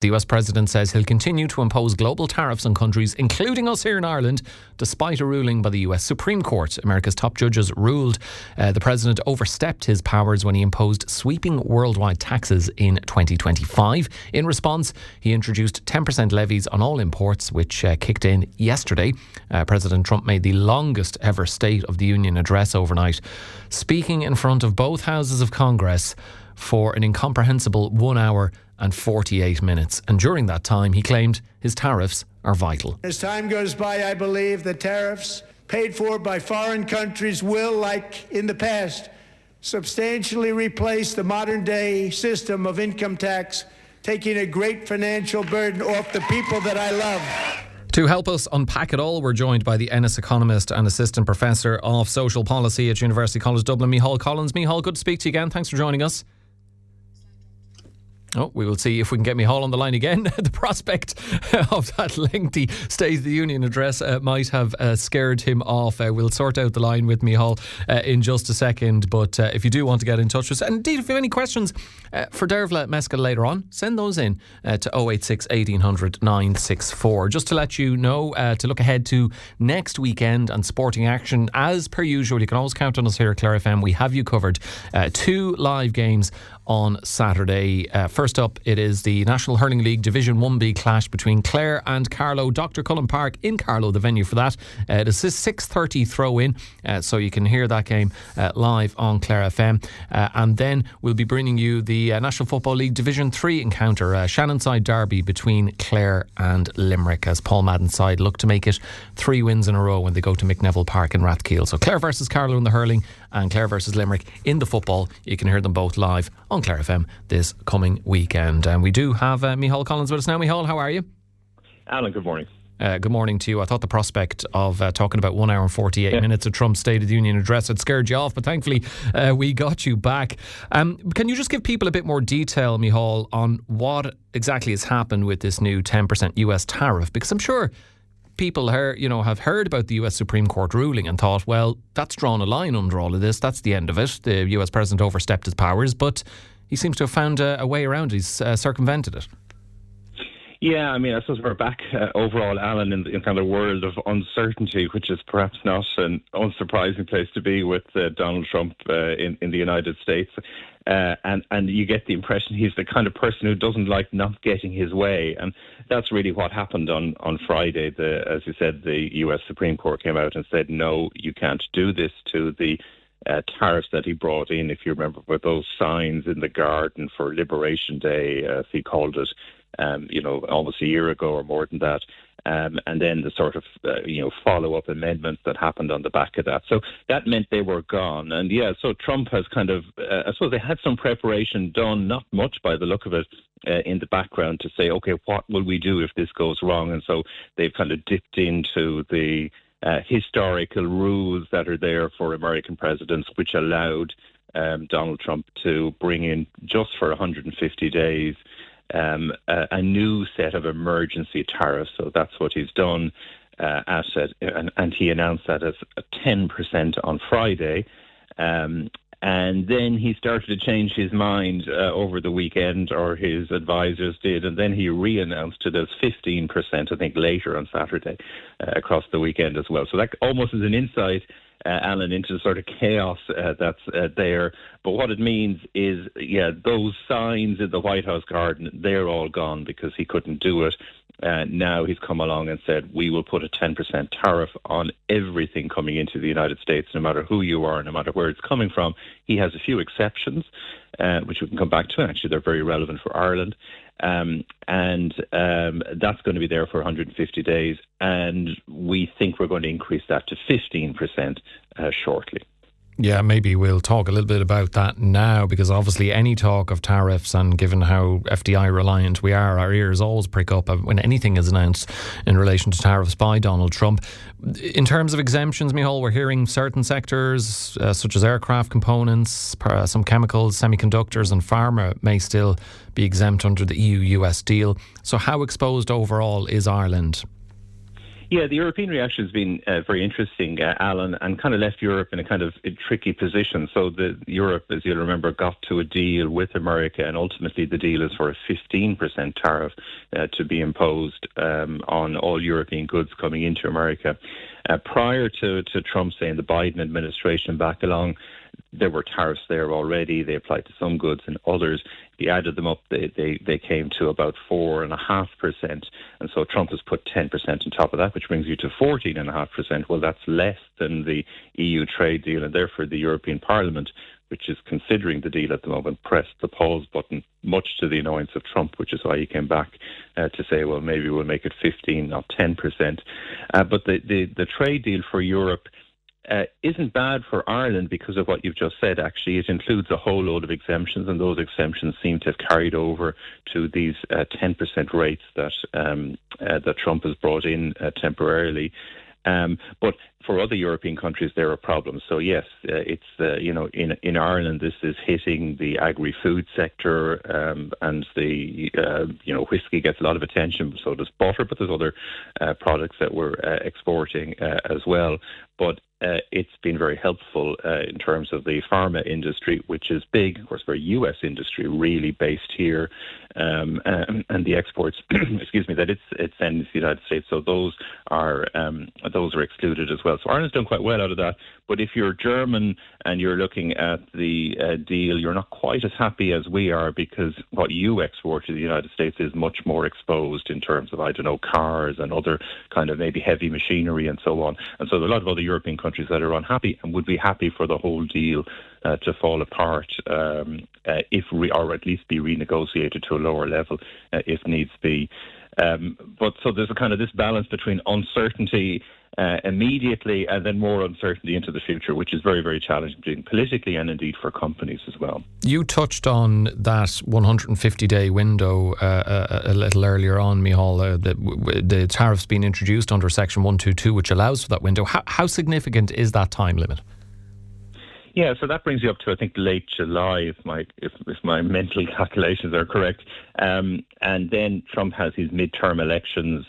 The US president says he'll continue to impose global tariffs on countries, including us here in Ireland, despite a ruling by the US Supreme Court. America's top judges ruled the president overstepped his powers when he imposed sweeping worldwide taxes in 2025. In response, he introduced 10% levies on all imports, which kicked in yesterday. President Trump made the longest ever State of the Union address overnight, speaking in front of both houses of Congress for an incomprehensible 1 hour and 48 minutes. And during that time, he claimed his tariffs are vital. As time goes by, I believe the tariffs paid for by foreign countries will, like in the past, substantially replace the modern-day system of income tax, taking a great financial burden off the people that I love. To help us unpack it all, we're joined by the Ennis economist and assistant professor of social policy at University College Dublin, Micheál Collins. Micheál, good to speak to you again. Thanks for joining us. Oh, we will see if we can get Micheál on the line again. The prospect of that lengthy State of the Union address might have scared him off. We'll sort out the line with Micheál in just a second. But if you do want to get in touch with us, and indeed if you have any questions for Dervla Mescal later on, send those in to 086 1800 964. Just to let you know, to look ahead to next weekend and sporting action, as per usual, you can always count on us here at Clare FM. We have you covered. 2 live games on Saturday. First up, it is the National Hurling League Division 1B clash between Clare and Carlow. Dr. Cullen Park in Carlow, the venue for that. It is a 6:30 throw-in, so you can hear that game live on Clare FM. And then we'll be bringing you the National Football League Division 3 encounter, Shannonside derby between Clare and Limerick, as Paul Madden's side look to make it 3 wins in a row when they go to McNeville Park in Rathkeale. So Clare versus Carlow in the hurling and Clare versus Limerick in the football. You can hear them both live on Clare FM this coming weekend. And we do have Micheál Collins with us now. Micheál, how are you? Alan, good morning. Good morning to you. I thought the prospect of talking about 1 hour and 48 minutes of Trump's State of the Union address had scared you off, but thankfully we got you back. Can you just give people a bit more detail, Micheál, on what exactly has happened with this new 10% US tariff? Because I'm sure people have heard about the US Supreme Court ruling and thought, well, that's drawn a line under all of this. That's the end of it. The US president overstepped his powers, but he seems to have found a way around it. He's circumvented it. Yeah, I mean, I suppose we're back overall, Alan, in kind of the world of uncertainty, which is perhaps not an unsurprising place to be with Donald Trump in the United States. And you get the impression he's the kind of person who doesn't like not getting his way. And that's really what happened on Friday. As you said, the US Supreme Court came out and said, no, you can't do this to the tariffs that he brought in, if you remember, with those signs in the garden for Liberation Day, as he called it, almost a year ago or more than that. And then the sort of, follow-up amendments that happened on the back of that. So that meant they were gone. And yeah, so Trump has kind of, I suppose they had some preparation done, not much by the look of it, in the background to say, okay, what will we do if this goes wrong? And so they've kind of dipped into the historical rules that are there for American presidents, which allowed Donald Trump to bring in, just for 150 days, a new set of emergency tariffs. So that's what he's done and he announced that as 10% on Friday. And then he started to change his mind over the weekend, or his advisors did, and then he re-announced it as 15%, I think, later on Saturday, across the weekend as well. So that almost is an insight, Alan, into the sort of chaos that's there. But what it means is, those signs in the White House garden, they're all gone because he couldn't do it. Now he's come along and said, we will put a 10% tariff on everything coming into the United States, no matter who you are, no matter where it's coming from. He has a few exceptions, which we can come back to. Actually, they're very relevant for Ireland. And that's going to be there for 150 days. And we think we're going to increase that to 15% shortly. Yeah, maybe we'll talk a little bit about that now, because obviously any talk of tariffs, and given how FDI reliant we are, our ears always prick up when anything is announced in relation to tariffs by Donald Trump. In terms of exemptions, Micheál, we're hearing certain sectors such as aircraft components, some chemicals, semiconductors and pharma may still be exempt under the EU-US deal. So how exposed overall is Ireland? Yeah, the European reaction has been very interesting, Alan, and kind of left Europe in a kind of a tricky position. So Europe, as you'll remember, got to a deal with America, and ultimately the deal is for a 15% tariff to be imposed on all European goods coming into America. Prior to Trump saying the Biden administration back along, there were tariffs there already. They applied to some goods and others. If you added them up, they came to about 4.5%. And so Trump has put 10% on top of that, which brings you to 14.5%. Well, that's less than the EU trade deal, and therefore the European Parliament, which is considering the deal at the moment, pressed the pause button, much to the annoyance of Trump, which is why he came back to say, well, maybe we'll make it 15, not 10%. But the trade deal for Europe isn't bad for Ireland because of what you've just said, actually. It includes a whole load of exemptions, and those exemptions seem to have carried over to these 10% rates that Trump has brought in temporarily. But for other European countries, there are problems. So yes, it's in Ireland, this is hitting the agri-food sector, and the whiskey gets a lot of attention. So does butter, but there's other products that we're exporting as well. But it's been very helpful in terms of the pharma industry, which is big. Of course, we're a US industry, really based here, and the exports, excuse me, that it's sending to the United States. So those are excluded as well. So Ireland's done quite well out of that. But if you're German and you're looking at the deal, you're not quite as happy as we are, because what you export to the United States is much more exposed in terms of, I don't know, cars and other kind of maybe heavy machinery and so on. And so there are a lot of other European countries that are unhappy and would be happy for the whole deal to fall apart, or at least be renegotiated to a lower level if needs be. But so there's a kind of this balance between uncertainty immediately and then more uncertainty into the future, which is very, very challenging politically and indeed for companies as well. You touched on that 150-day window a little earlier on, Micheál, the tariffs being introduced under Section 122, which allows for that window. How significant is that time limit? Yeah, so that brings you up to, I think, late July, if my mental calculations are correct. And then Trump has his midterm elections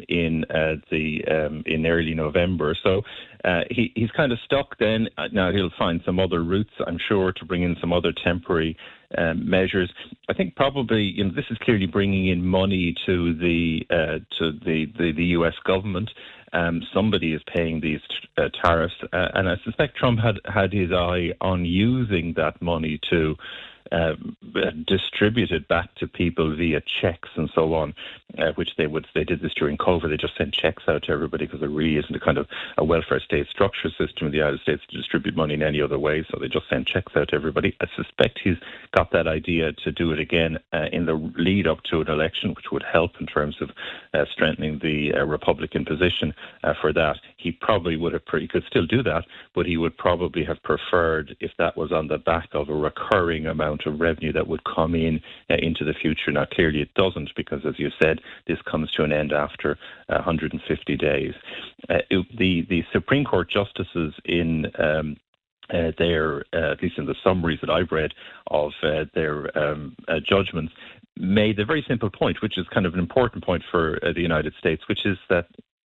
in early November. So he's kind of stuck then. Now he'll find some other routes, I'm sure, to bring in some other temporary measures. I think probably this is clearly bringing in money to the US government. Somebody is paying these tariffs, and I suspect Trump had his eye on using that money to distribute it back to people via checks and so on, which they did this during COVID. They just sent checks out to everybody because there really isn't a kind of a welfare state structure system in the United States to distribute money in any other way. So they just sent checks out to everybody. I suspect he's got that idea to do it again in the lead up to an election, which would help in terms of strengthening the Republican position for that. He probably would have, he could still do that, but he would probably have preferred if that was on the back of a recurring amount of revenue that would come in into the future. Now, clearly it doesn't, because, as you said, this comes to an end after 150 days. The Supreme Court justices in their, at least in the summaries that I've read of their judgments, made a very simple point, which is kind of an important point for the United States, which is that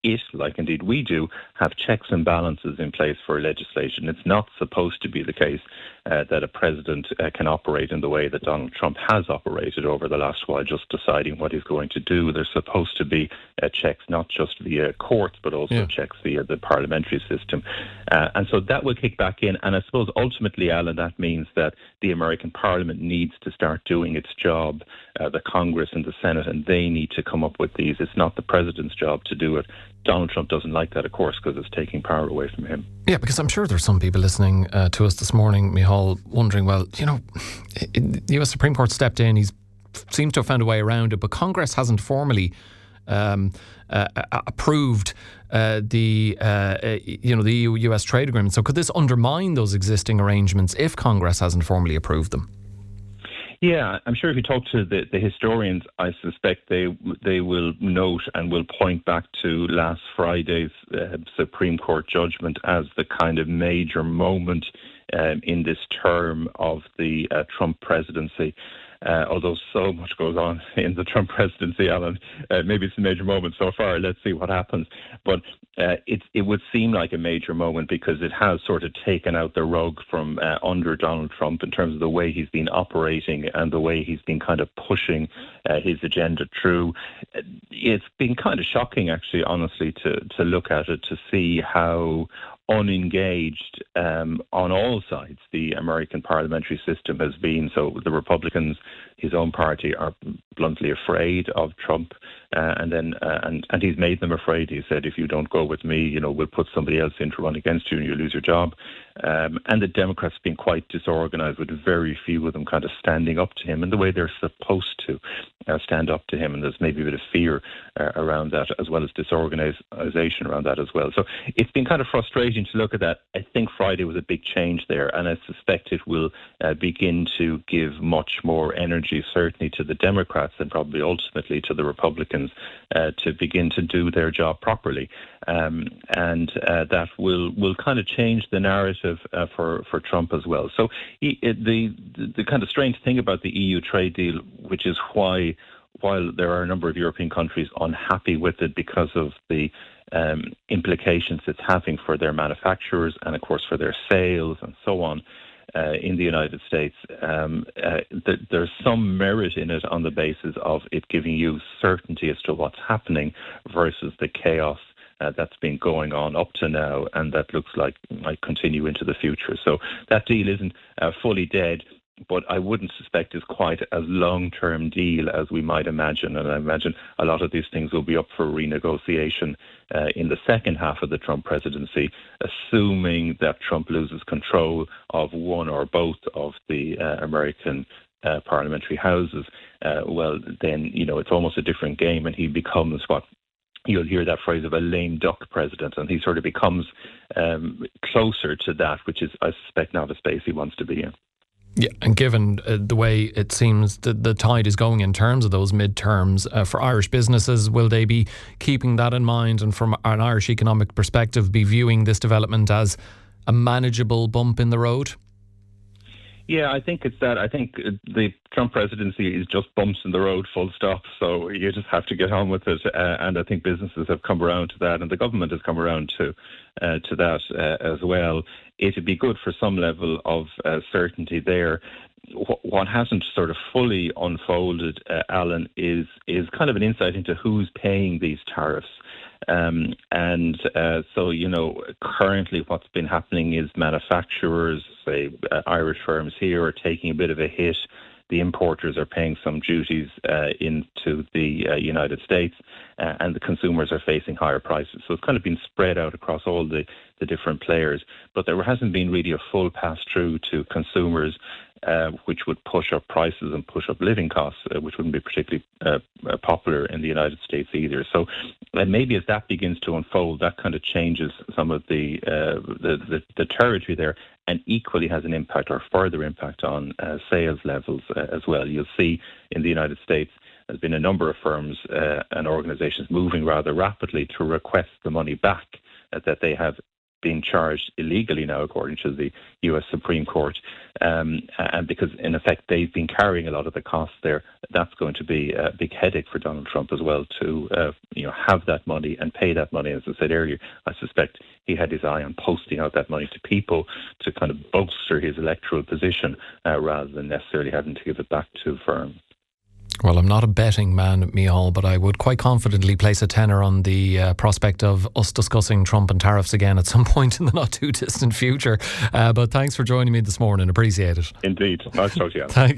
it, like indeed we do, have checks and balances in place for legislation. It's not supposed to be the case that a president can operate in the way that Donald Trump has operated over the last while, just deciding what he's going to do. There's supposed to be checks, not just via courts, but also checks via the parliamentary system. And so that will kick back in. And I suppose ultimately, Alan, that means that the American Parliament needs to start doing its job, the Congress and the Senate, and they need to come up with these. It's not the president's job to do it. Donald Trump doesn't like that, of course, because it's taking power away from him. Yeah, because I'm sure there's some people listening to us this morning, Micheál, wondering, well, the US Supreme Court stepped in, he seems to have found a way around it, but Congress hasn't formally approved the EU-US trade agreement. So could this undermine those existing arrangements if Congress hasn't formally approved them? Yeah, I'm sure if you talk to the historians, I suspect they will note and will point back to last Friday's Supreme Court judgment as the kind of major moment in this term of the Trump presidency. although so much goes on in the Trump presidency, Alan. Maybe it's a major moment so far. Let's see what happens. But it would seem like a major moment because it has sort of taken out the rug from under Donald Trump in terms of the way he's been operating and the way he's been kind of pushing his agenda through. It's been kind of shocking, actually, honestly, to look at it, to see how unengaged on all sides the American parliamentary system has been. So the Republicans, his own party, are bluntly afraid of Trump, and he's made them afraid. He said, if you don't go with me, we'll put somebody else in to run against you and you'll lose your job. And the Democrats have been quite disorganized, with very few of them kind of standing up to him in the way they're supposed to stand up to him. And there's maybe a bit of fear around that, as well as disorganization around that as well. So it's been kind of frustrating to look at that. I think Friday was a big change there, and I suspect it will begin to give much more energy, certainly to the Democrats and probably ultimately to the Republicans, to begin to do their job properly. And that will kind of change the narrative for Trump as well. So the kind of strange thing about the EU trade deal, which is why, while there are a number of European countries unhappy with it because of the implications it's having for their manufacturers and, of course, for their sales and so on in the United States, there's some merit in it on the basis of it giving you certainty as to what's happening versus the chaos that's been going on up to now, and that looks like might continue into the future. So that deal isn't fully dead, but I wouldn't suspect it's quite as long-term deal as we might imagine. And I imagine a lot of these things will be up for renegotiation in the second half of the Trump presidency, assuming that Trump loses control of one or both of the American parliamentary houses. Well, then, it's almost a different game, and he becomes what you'll hear that phrase of a lame duck president, and he sort of becomes closer to that, which is, I suspect, not a space he wants to be in. Yeah, and given the way it seems the tide is going in terms of those midterms for Irish businesses, will they be keeping that in mind, and from an Irish economic perspective be viewing this development as a manageable bump in the road? Yeah, I think it's that. I think the Trump presidency is just bumps in the road, full stop. So you just have to get on with it. And I think businesses have come around to that, and the government has come around to that as well. It'd be good for some level of certainty there. What hasn't sort of fully unfolded, Alan, is kind of an insight into who's paying these tariffs. So, currently what's been happening is manufacturers, say Irish firms here, are taking a bit of a hit. The importers are paying some duties into the United States, and the consumers are facing higher prices. So it's kind of been spread out across all the different players. But there hasn't been really a full pass-through to consumers, which would push up prices and push up living costs, which wouldn't be particularly popular in the United States either. So maybe as that begins to unfold, that kind of changes some of the territory there, and equally has an impact or further impact on sales levels as well. You'll see in the United States there's been a number of firms and organizations moving rather rapidly to request the money back that they have being charged illegally now, according to the US Supreme Court. And because, in effect, they've been carrying a lot of the costs there, that's going to be a big headache for Donald Trump as well to have that money and pay that money. As I said earlier, I suspect he had his eye on posting out that money to people to kind of bolster his electoral position rather than necessarily having to give it back to firms. Well, I'm not a betting man, Micheál, but I would quite confidently place a tenner on the prospect of us discussing Trump and tariffs again at some point in the not too distant future. But thanks for joining me this morning. Appreciate it. Indeed. Nice to talk to you. Thank